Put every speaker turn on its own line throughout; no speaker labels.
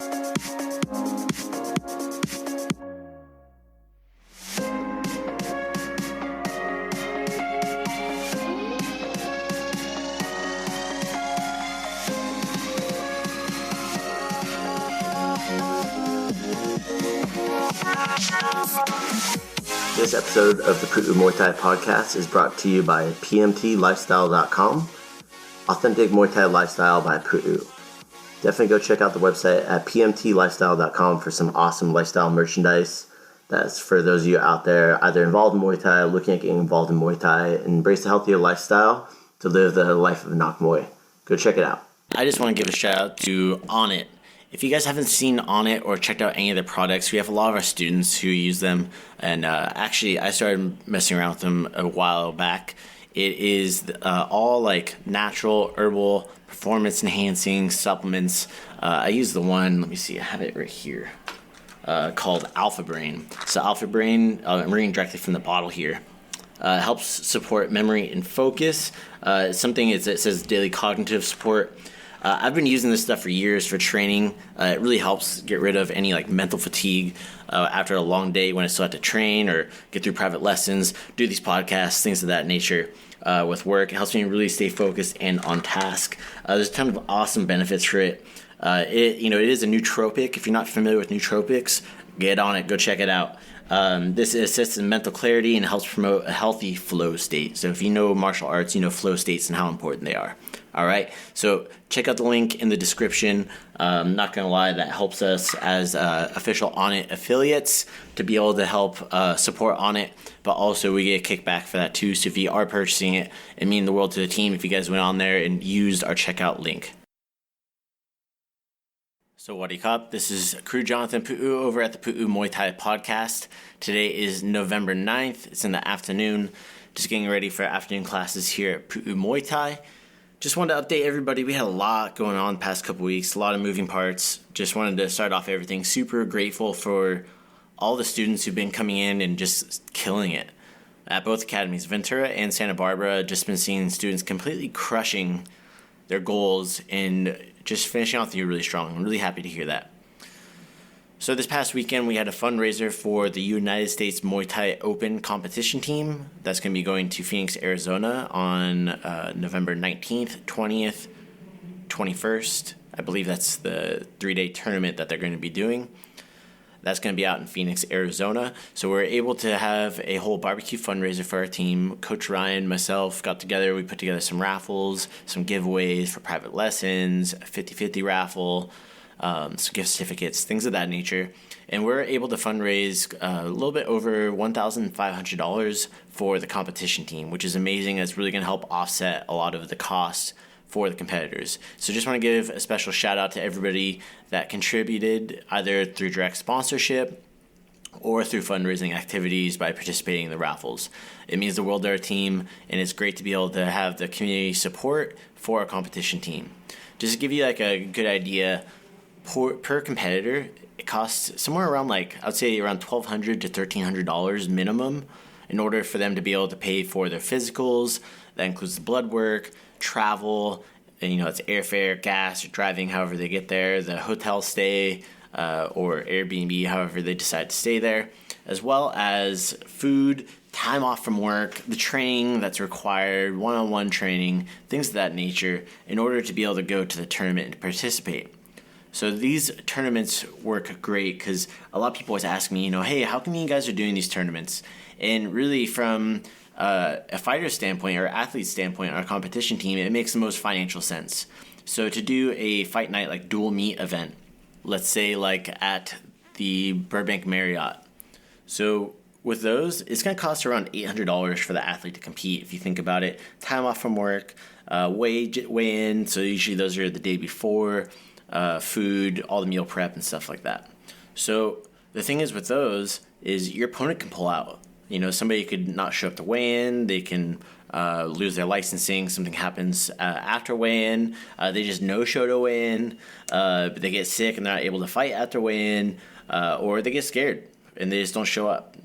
This episode of the Pu'u Muay Thai podcast is brought to you by pmtlifestyle.com, Authentic Muay Thai Lifestyle by Pu'u. Definitely go check out the website at pmtlifestyle.com for some awesome lifestyle merchandise. That's for those of you out there either involved in Muay Thai, looking at getting involved in Muay Thai, and embrace a healthier lifestyle to live the life of a Nak Muay. Go check it out.
I just want to give a shout out to Onnit. If you guys haven't seen Onnit or checked out any of their products, we have a lot of our students who use them. And actually, I started messing around with them a while back. It is all like natural, herbal, performance enhancing supplements. I use the one, let me see, I have it right here, called Alpha Brain. So Alpha Brain, I'm reading directly from the bottle here. Helps support memory and focus. It says daily cognitive support. I've been using this stuff for years for training. It really helps get rid of any like mental fatigue after a long day when I still have to train or get through private lessons, do these podcasts, things of that nature with work. It helps me really stay focused and on task. There's a ton of awesome benefits for it. It is a nootropic. If you're not familiar with nootropics, get on it. Go check it out. This assists in mental clarity and helps promote a healthy flow state. So if you know martial arts, you know flow states and how important they are. All right, so check out the link in the description. Not going to lie, that helps us as official Onnit affiliates to be able to help support Onnit, but also we get a kickback for that too. So if you are purchasing it, it means the world to the team if you guys went on there and used our checkout link. So what do you cop? This is Crew Jonathan Pu'u over at the Pu'u Muay Thai podcast. Today is November 9th. It's in the afternoon. Just getting ready for afternoon classes here at Pu'u Muay Thai. Just wanted to update everybody. We had a lot going on the past couple weeks, a lot of moving parts. Just wanted to start off everything. Super grateful for all the students who've been coming in and just killing it at both academies, Ventura and Santa Barbara. Just been seeing students completely crushing their goals and just finishing off the year really strong. I'm really happy to hear that. So this past weekend, we had a fundraiser for the United States Muay Thai Open competition team. That's going to be going to Phoenix, Arizona on November 19th, 20th, 21st. I believe that's the 3-day tournament that they're going to be doing. That's going to be out in Phoenix, Arizona. So we're able to have a whole barbecue fundraiser for our team. Coach Ryan, myself got together. We put together some raffles, some giveaways for private lessons, a 50-50 raffle, some gift certificates, things of that nature. And we're able to fundraise a little bit over $1,500 for the competition team, which is amazing. It's really going to help offset a lot of the costs for the competitors. So just want to give a special shout out to everybody that contributed either through direct sponsorship or through fundraising activities by participating in the raffles. It means the world to our team, and it's great to be able to have the community support for our competition team. Just to give you like a good idea, per competitor, it costs somewhere around I would say around $1,200 to $1,300 minimum in order for them to be able to pay for their physicals. That includes the blood work, travel, and it's airfare, gas, driving, however they get there, the hotel stay, or Airbnb, however they decide to stay there, as well as food, time off from work, the training that's required, one-on-one training, things of that nature, in order to be able to go to the tournament and participate. So these tournaments work great because a lot of people always ask me, hey, how come you guys are doing these tournaments? And really from a fighter standpoint or athlete standpoint, our competition team, it makes the most financial sense. So to do a fight night like dual meet event, let's say like at the Burbank Marriott. So with those, it's going to cost around $800 for the athlete to compete. If you think about it, time off from work, weigh in. So usually those are the day before, food, all the meal prep and stuff like that. So the thing is with those is your opponent can pull out. Somebody could not show up to weigh-in. They can lose their licensing. Something happens after weigh-in. They just no-show to weigh-in. But they get sick and they're not able to fight after weigh-in. Or they get scared and they just don't show up.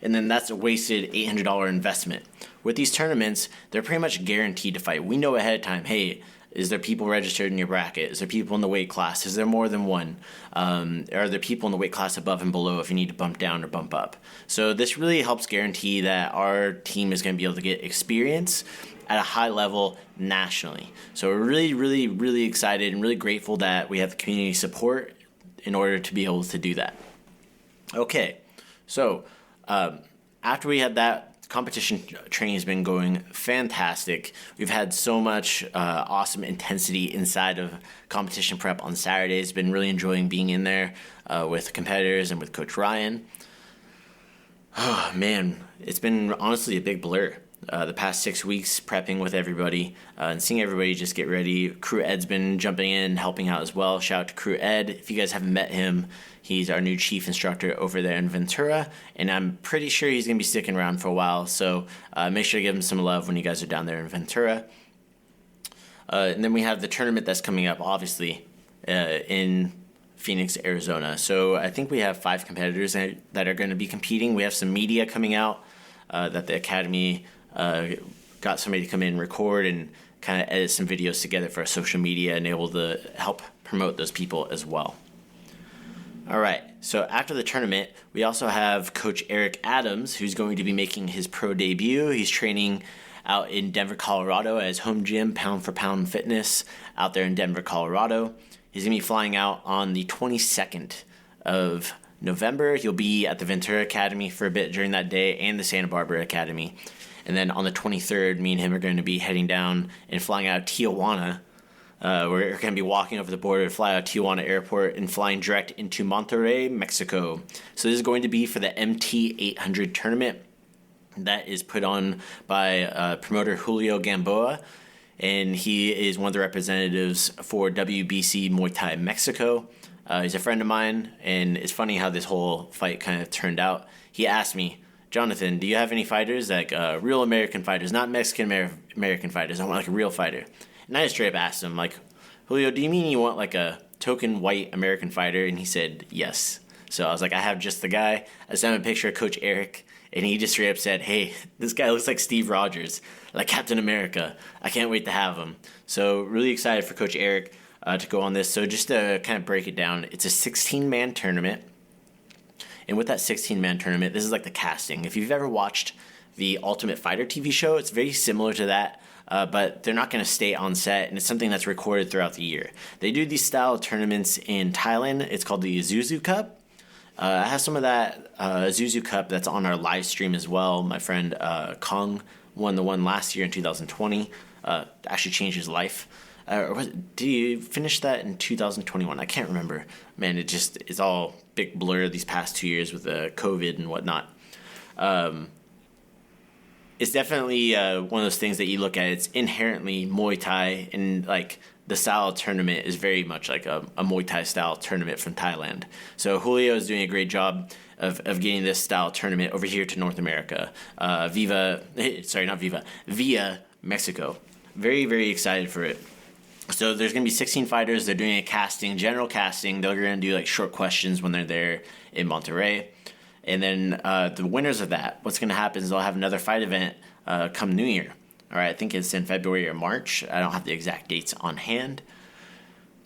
And then that's a wasted $800 investment. With these tournaments, they're pretty much guaranteed to fight. We know ahead of time, hey, Is there people registered in your bracket? Is there people in the weight class? Is there more than one? Are there people in the weight class above and below if you need to bump down or bump up? So this really helps guarantee that our team is going to be able to get experience at a high level nationally. So we're really, really, really excited and really grateful that we have the community support in order to be able to do that. Okay, so after we had that, competition training has been going fantastic. We've had so much awesome intensity inside of competition prep on Saturdays. Been really enjoying being in there with competitors and with Coach Ryan. Oh man, it's been honestly a big blur. The past 6 weeks prepping with everybody and seeing everybody just get ready. Crew Ed's been jumping in, helping out as well. Shout out to Crew Ed. If you guys haven't met him, he's our new chief instructor over there in Ventura, and I'm pretty sure he's going to be sticking around for a while, so make sure to give him some love when you guys are down there in Ventura. And then we have the tournament that's coming up, obviously, in Phoenix, Arizona. So I think we have 5 competitors that are going to be competing. We have some media coming out that the Academy got somebody to come in and record and kind of edit some videos together for our social media and able to help promote those people as well. All right, so after the tournament, we also have Coach Eric Adams, who's going to be making his pro debut. He's training out in Denver, Colorado at his home gym, Pound for Pound Fitness, out there in Denver, Colorado. He's going to be flying out on the 22nd of November. He'll be at the Ventura Academy for a bit during that day and the Santa Barbara Academy. And then on the 23rd, me and him are going to be heading down and flying out of Tijuana. We're going to be walking over the border to fly out Tijuana Airport and flying direct into Monterrey, Mexico. So this is going to be for the MT 800 tournament that is put on by promoter Julio Gamboa. And he is one of the representatives for WBC Muay Thai Mexico. He's a friend of mine, and it's funny how this whole fight kind of turned out. He asked me, Jonathan, do you have any fighters, like real American fighters, not Mexican American fighters? I want like a real fighter. And I just straight up asked him, like, Julio, do you mean you want like a token white American fighter? And he said, yes. So I was like, I have just the guy. I sent him a picture of Coach Eric, and he just straight up said, hey, this guy looks like Steve Rogers, like Captain America. I can't wait to have him. So really excited for Coach Eric to go on this. So just to kind of break it down, it's a 16-man tournament. And with that 16-man tournament, this is like the casting. If you've ever watched the Ultimate Fighter TV show, it's very similar to that, but they're not going to stay on set, and it's something that's recorded throughout the year. They do these style of tournaments in Thailand. It's called the Isuzu Cup. I have some of that Isuzu Cup that's on our live stream as well. My friend Kong won the one last year in 2020. Actually changed his life. Did you finish that in 2021? I can't remember. Man, it's all big blur these past 2 years with the COVID and whatnot. It's definitely one of those things that you look at. It's inherently Muay Thai, and like the style of tournament is very much like a Muay Thai style tournament from Thailand. So Julio is doing a great job of getting this style tournament over here to North America. Via Mexico. Very, very excited for it. So there's going to be 16 fighters. They're doing a casting, general casting. They're going to do like short questions when they're there in Monterrey. And then the winners of that, what's going to happen is they'll have another fight event come New Year. All right, I think it's in February or March. I don't have the exact dates on hand.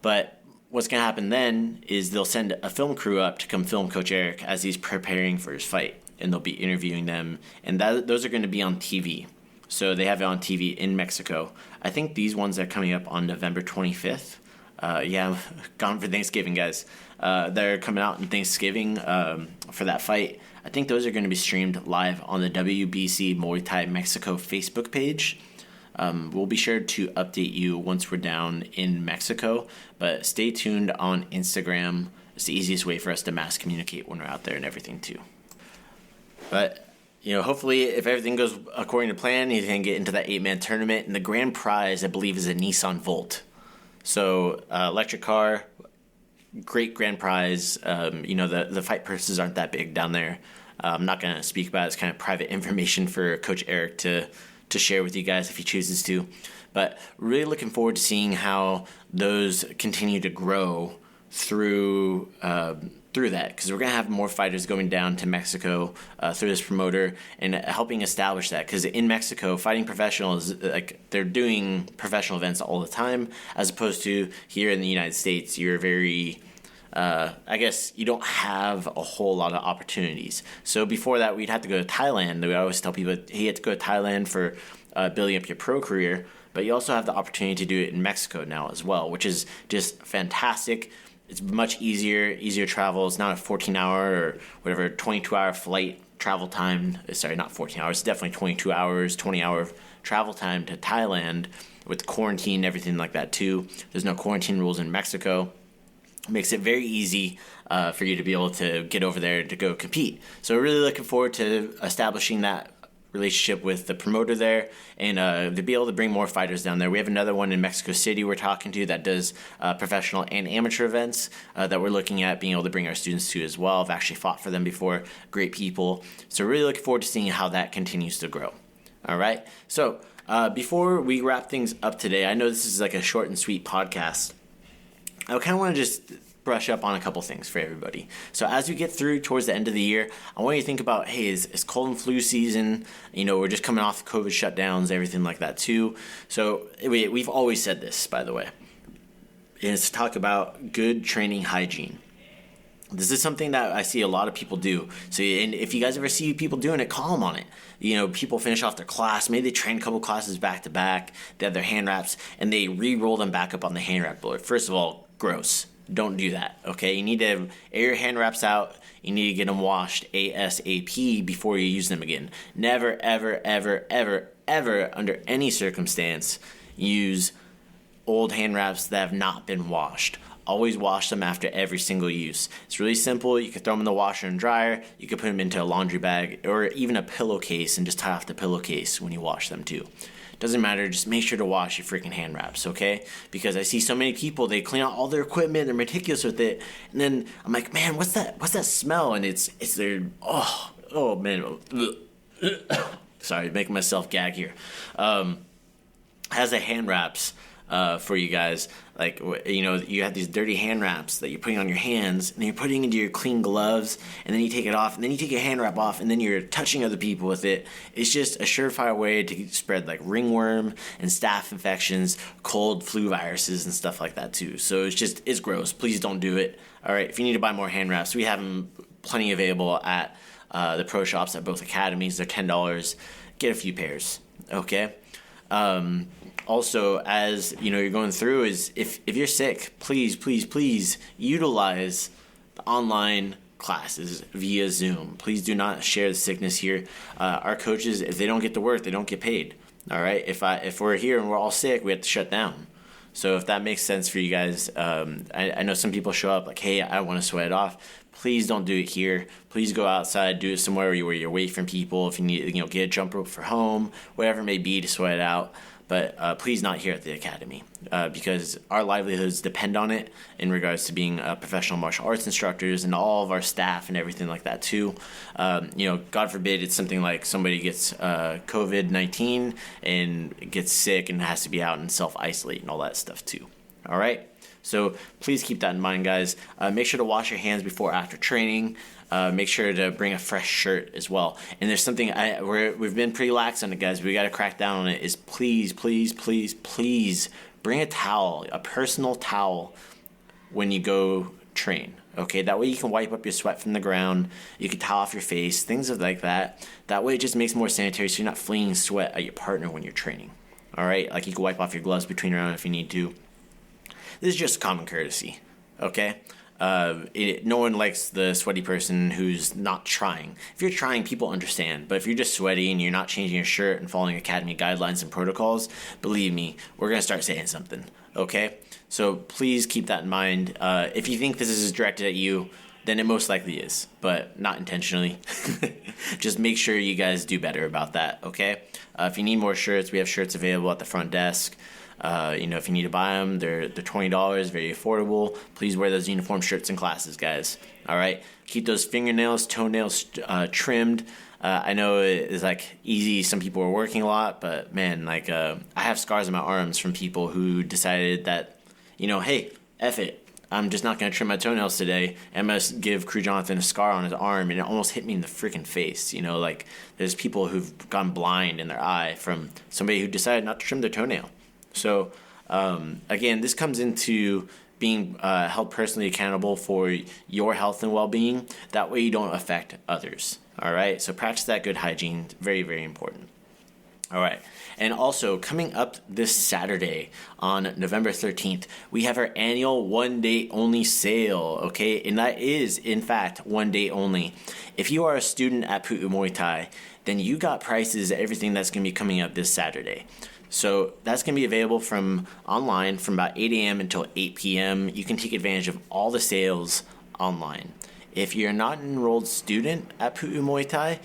But what's going to happen then is they'll send a film crew up to come film Coach Eric as he's preparing for his fight. And they'll be interviewing them. And those are going to be on TV. So they have it on TV in Mexico. I think these ones are coming up on November 25th. I'm gone for Thanksgiving, guys. They're coming out on Thanksgiving for that fight. I think those are going to be streamed live on the WBC Muay Thai Mexico Facebook page. We'll be sure to update you once we're down in Mexico, but stay tuned on Instagram. It's the easiest way for us to mass communicate when we're out there and everything too. But hopefully if everything goes according to plan, you can get into that 8-man tournament, and the grand prize, I believe, is a Nissan Volt. So electric car, great grand prize. The fight purses aren't that big down there. I'm not going to speak about it. It's kind of private information for Coach Eric to share with you guys if he chooses to. But really looking forward to seeing how those continue to grow through that, because we're going to have more fighters going down to Mexico through this promoter and helping establish that, because in Mexico, fighting professionals, like, they're doing professional events all the time, as opposed to here in the United States. You're very I guess you don't have a whole lot of opportunities. So before that, we'd have to go to Thailand. We always tell people you had to go to Thailand for building up your pro career, but you also have the opportunity to do it in Mexico now as well, which is just fantastic. It's much easier travel. It's not a 14-hour or whatever, 22-hour flight travel time. Sorry, not 14 hours. It's definitely 22 hours, 20-hour travel time to Thailand with quarantine and everything like that too. There's no quarantine rules in Mexico. It makes it very easy for you to be able to get over there to go compete. So we're really looking forward to establishing that relationship with the promoter there, and to be able to bring more fighters down there. We have another one in Mexico City we're talking to that does professional and amateur events that we're looking at being able to bring our students to as well. I've actually fought for them before. Great people. So really looking forward to seeing how that continues to grow. All right. So before we wrap things up today, I know this is like a short and sweet podcast. I kind of want to just brush up on a couple things for everybody. So as we get through towards the end of the year, I want you to think about, hey, it's cold and flu season. We're just coming off COVID shutdowns, everything like that too. So we've always said this, by the way, and it's to talk about good training hygiene. This is something that I see a lot of people do. So, and if you guys ever see people doing it, call them on it. People finish off their class. Maybe they train a couple classes back to back. They have their hand wraps, and they re-roll them back up on the hand wrap roller. First of all, gross. Don't do that, okay? You need to air your hand wraps out. You need to get them washed ASAP before you use them again. Never, ever, ever, ever, ever, under any circumstance, use old hand wraps that have not been washed. Always wash them after every single use. It's really simple. You can throw them in the washer and dryer. You can put them into a laundry bag or even a pillowcase and just tie off the pillowcase when you wash them too. Doesn't matter, just make sure to wash your freaking hand wraps, okay? Because I see so many people, they clean out all their equipment, they're meticulous with it, and then I'm like, man, what's that smell? And it's their, oh man, sorry, making myself gag here. Has the hand wraps for you guys. Like, you have these dirty hand wraps that you're putting on your hands, and then you're putting into your clean gloves, and then you take it off, and then you take your hand wrap off, and then you're touching other people with it. It's just a surefire way to spread like ringworm and staph infections, cold, flu viruses, and stuff like that too. So it's gross. Please don't do it. All right, if you need to buy more hand wraps, we have them plenty available at the pro shops at both academies. They're $10. Get a few pairs, okay? Also, as you're going through, is if you're sick, please utilize the online classes via Zoom. Please do not share the sickness here. Our coaches, if they don't get to work, they don't get paid. All right. If we're here and we're all sick, we have to shut down. So if that makes sense for you guys, I know some people show up like, hey, I want to sweat it off. Please don't do it here. Please go outside, do it somewhere where you're away from people. If you need, get a jump rope for home, whatever it may be to sweat it out. But please not here at the academy, because our livelihoods depend on it in regards to being professional martial arts instructors and all of our staff and everything like that too. God forbid it's something like somebody gets COVID-19 and gets sick and has to be out and self-isolate and all that stuff too. All right? So please keep that in mind, guys. Make sure to wash your hands before after training. Make sure to bring a fresh shirt as well. And there's something we've been pretty lax on it, guys. We got to crack down on it. Is please bring a towel, a personal towel, when you go train. Okay, that way you can wipe up your sweat from the ground. You can towel off your face, things like that. That way it just makes it more sanitary, so you're not flinging sweat at your partner when you're training. All right, like you can wipe off your gloves between your own if you need to. This is just common courtesy. Okay. No one likes the sweaty person who's not trying. If you're trying, people understand. But if you're just sweaty and you're not changing your shirt and following academy guidelines and protocols, believe me, we're going to start saying something, okay? So please keep that in mind. If you think this is directed at you, then it most likely is, but not intentionally. Just make sure you guys do better about that, okay? If you need more shirts, we have shirts available at the front desk. If you need to buy them, they're $20, very affordable. Please wear those uniform shirts in classes, guys. All right, keep those fingernails, toenails trimmed. I know it's like easy. Some people are working a lot, but man, I have scars on my arms from people who decided that, hey, F it. I'm just not going to trim my toenails today. I'm going to give Crew Jonathan a scar on his arm, and it almost hit me in the freaking face. You know, like there's people who've gone blind in their eye from somebody who decided not to trim their toenail. So again, this comes into being held personally accountable for your health and well-being. That way you don't affect others. All right. So practice that good hygiene. Very, very important. All right. And also, coming up this Saturday on November 13th, we have our annual one-day only sale, okay? And that is, in fact, one day only. If you are a student at Pu'u Muay Thai, then you got prices, everything that's going to be coming up this Saturday. So that's going to be available from online from about 8 a.m. until 8 p.m. You can take advantage of all the sales online. If you're not an enrolled student at Pu'u Muay Thai,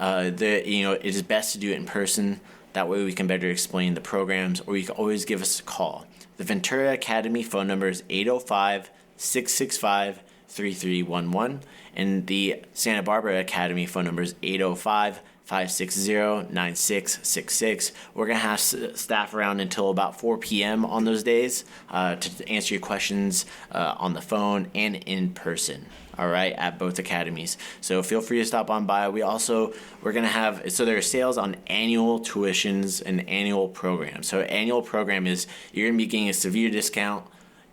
it is best to do it in person. That way we can better explain the programs, or you can always give us a call. The Ventura Academy phone number is 805-665-3311, and the Santa Barbara Academy phone number is 805-560-9666. We're going to have staff around until about 4 p.m. on those days to answer your questions on the phone and in person. All right, at both academies. So feel free to stop on by. We're going to have, so there are sales on annual tuitions and annual programs. So annual program is, you're going to be getting a severe discount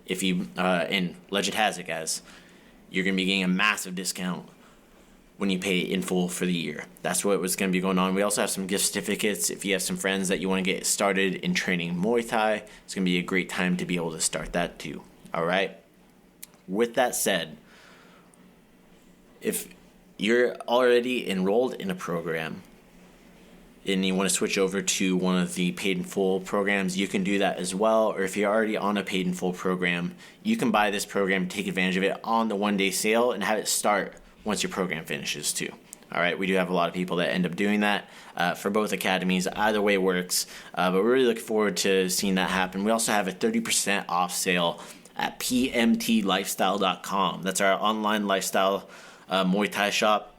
if you, and Legend has it, guys, you're going to be getting a massive discount when you pay in full for the year. That's what was going to be going on. We also have some gift certificates. If you have some friends that you want to get started in training Muay Thai, it's going to be a great time to be able to start that too. All right. With that said, if you're already enrolled in a program and you want to switch over to one of the paid in full programs, you can do that as well. Or if you're already on a paid in full program, you can buy this program, take advantage of it on the one-day sale, and have it start once your program finishes too. All right, we do have a lot of people that end up doing that for both academies. Either way works, but we're really looking forward to seeing that happen. We also have a 30% off sale at pmtlifestyle.com. That's our online lifestyle Muay Thai shop.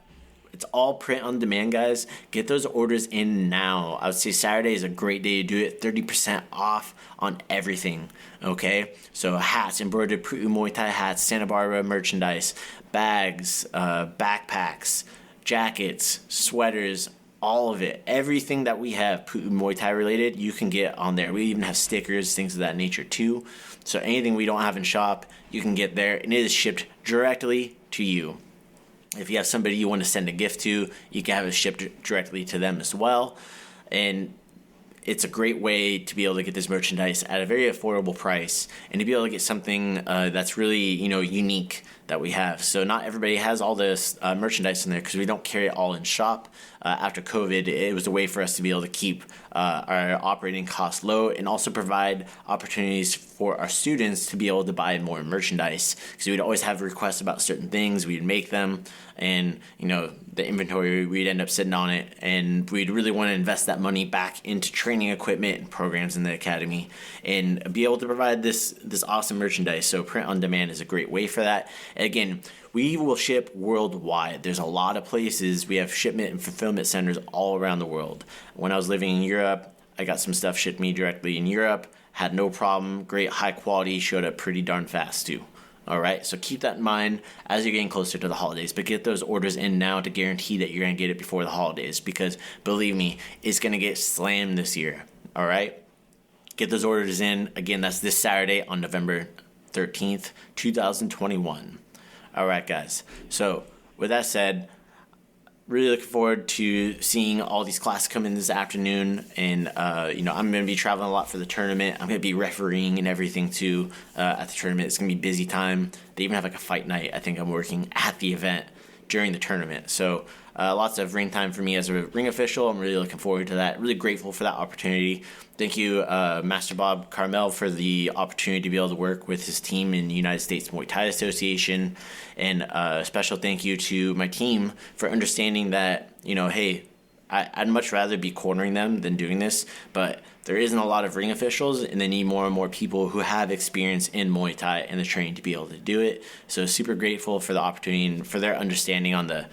It's all print on demand, guys. Get those orders in now. I would say Saturday is a great day to do it. 30% off on everything. Okay, so hats, embroidered Pu'u Muay Thai hats, Santa Barbara merchandise, bags, backpacks, jackets, sweaters, all of it. Everything that we have Pu'u Muay Thai related, you can get on there. We even have stickers, things of that nature too. So anything we don't have in shop, you can get there, and it is shipped directly to you. If you have somebody you want to send a gift to, you can have it shipped directly to them as well. And it's a great way to be able to get this merchandise at a very affordable price, and to be able to get something that's really, unique that we have. So not everybody has all this merchandise in there, because we don't carry it all in shop. After COVID, it was a way for us to be able to keep our operating costs low, and also provide opportunities for our students to be able to buy more merchandise, because we'd always have requests about certain things. We'd make them, and the inventory, we'd end up sitting on it, and we'd really want to invest that money back into training equipment and programs in the academy, and be able to provide this awesome merchandise. So print on demand is a great way for that. And again, we will ship worldwide. There's a lot of places. We have shipment and fulfillment centers all around the world. When I was living in Europe, I got some stuff shipped me directly in Europe. Had no problem. Great high quality. Showed up pretty darn fast too. All right, so keep that in mind as you're getting closer to the holidays. But get those orders in now to guarantee that you're going to get it before the holidays, because believe me, it's going to get slammed this year. All right, get those orders in. Again, that's this Saturday on November 13th, 2021. All right, guys. So with that said, really looking forward to seeing all these classes come in this afternoon. And, I'm going to be traveling a lot for the tournament. I'm going to be refereeing and everything too at the tournament. It's going to be busy time. They even have a fight night. I think I'm working at the event during the tournament. So lots of ring time for me as a ring official. I'm really looking forward to that. Really grateful for that opportunity. Thank you, Master Bob Carmel, for the opportunity to be able to work with his team in the United States Muay Thai Association. And a special thank you to my team for understanding that, hey, I'd much rather be cornering them than doing this, but there isn't a lot of ring officials, and they need more and more people who have experience in Muay Thai and the training to be able to do it. So super grateful for the opportunity and for their understanding on the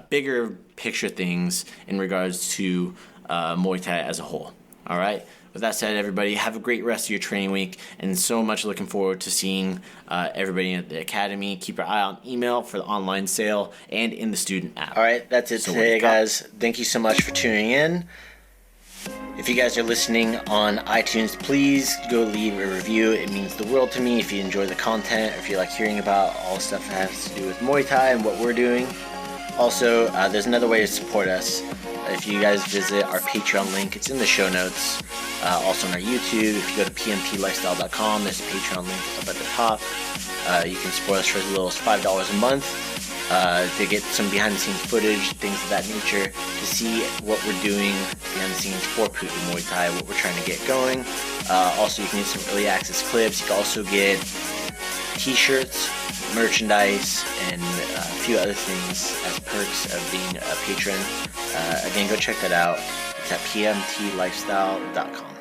bigger picture things in regards to Muay Thai as a whole. All right. with that said, everybody, have a great rest of your training week, and so much looking forward to seeing everybody at the academy. Keep your eye on email for the online sale and in the student app. All right, that's it today, guys. Thank you so much for tuning in. If you guys are listening on iTunes, please go leave a review. It means the world to me if you enjoy the content, or if you like hearing about all the stuff that has to do with Muay Thai and what we're doing. Also, there's another way to support us. If you guys visit our Patreon link, it's in the show notes. Also on our YouTube, if you go to pmtlifestyle.com, there's a Patreon link up at the top. You can support us for as little as $5 a month. To get some behind-the-scenes footage, things of that nature, to see what we're doing behind the scenes for Pu'u Muay Thai, what we're trying to get going. Also, you can get some early access clips. You can also get t-shirts, merchandise, and a few other things as perks of being a patron. Again, go check that out. It's at pmtlifestyle.com.